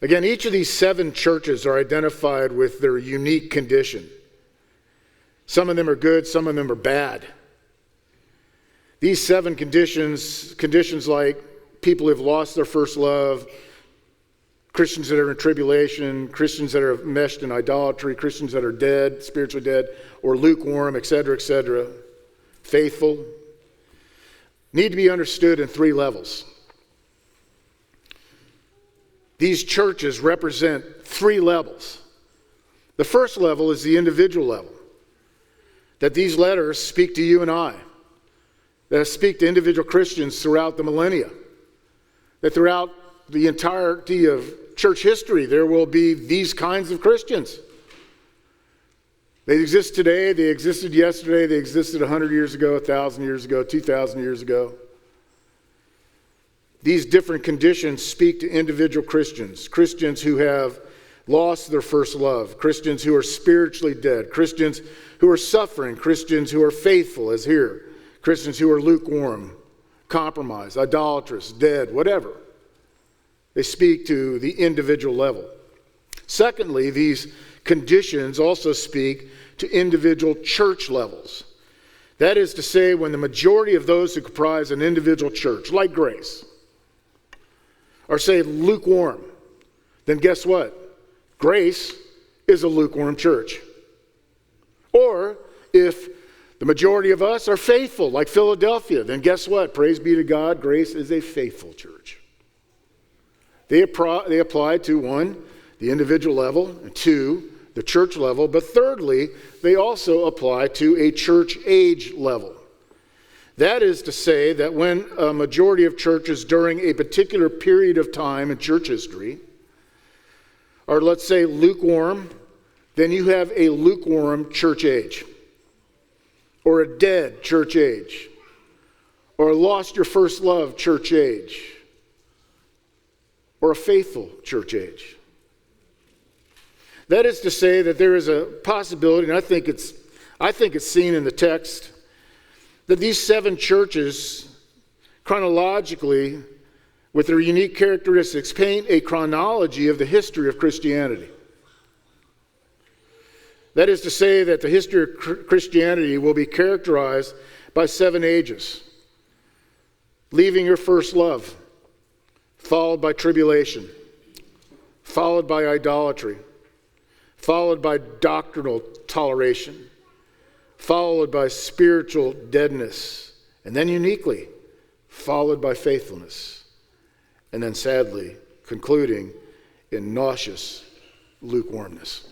Again, each of these 7 churches are identified with their unique condition. Some of them are good, some of them are bad. These 7 conditions like people who have lost their first love, Christians that are in tribulation, Christians that are meshed in idolatry, Christians that are dead, spiritually dead, or lukewarm, etc., faithful, need to be understood in 3 levels. These churches represent 3 levels. The first level is the individual level. That these letters speak to you and I. That speak to individual Christians throughout the millennia. That throughout the entirety of church history, there will be these kinds of Christians. They exist today, they existed yesterday, they existed 100 years ago, 1,000 years ago, 2,000 years ago. These different conditions speak to individual Christians, Christians who have lost their first love, Christians who are spiritually dead, Christians who are suffering, Christians who are faithful, as here, Christians who are lukewarm, compromised, idolatrous, dead, whatever. They speak to the individual level. Secondly, these conditions also speak to individual church levels. That is to say, when the majority of those who comprise an individual church, like Grace, are, say, lukewarm, then guess what? Grace is a lukewarm church. Or if the majority of us are faithful, like Philadelphia, then guess what? Praise be to God, Grace is a faithful church. They apply to 1, the individual level, and 2, the church level, but thirdly, they also apply to a church age level. That is to say that when a majority of churches during a particular period of time in church history are, let's say, lukewarm, then you have a lukewarm church age, or a dead church age, or a lost your first love church age, or a faithful church age. That is to say that there is a possibility, and I think it's seen in the text, that these 7 churches, chronologically, with their unique characteristics, paint a chronology of the history of Christianity. That is to say that the history of Christianity will be characterized by 7 ages. Leaving your first love, followed by tribulation, followed by idolatry, followed by doctrinal toleration, followed by spiritual deadness, and then uniquely, followed by faithfulness, and then sadly, concluding in nauseous lukewarmness.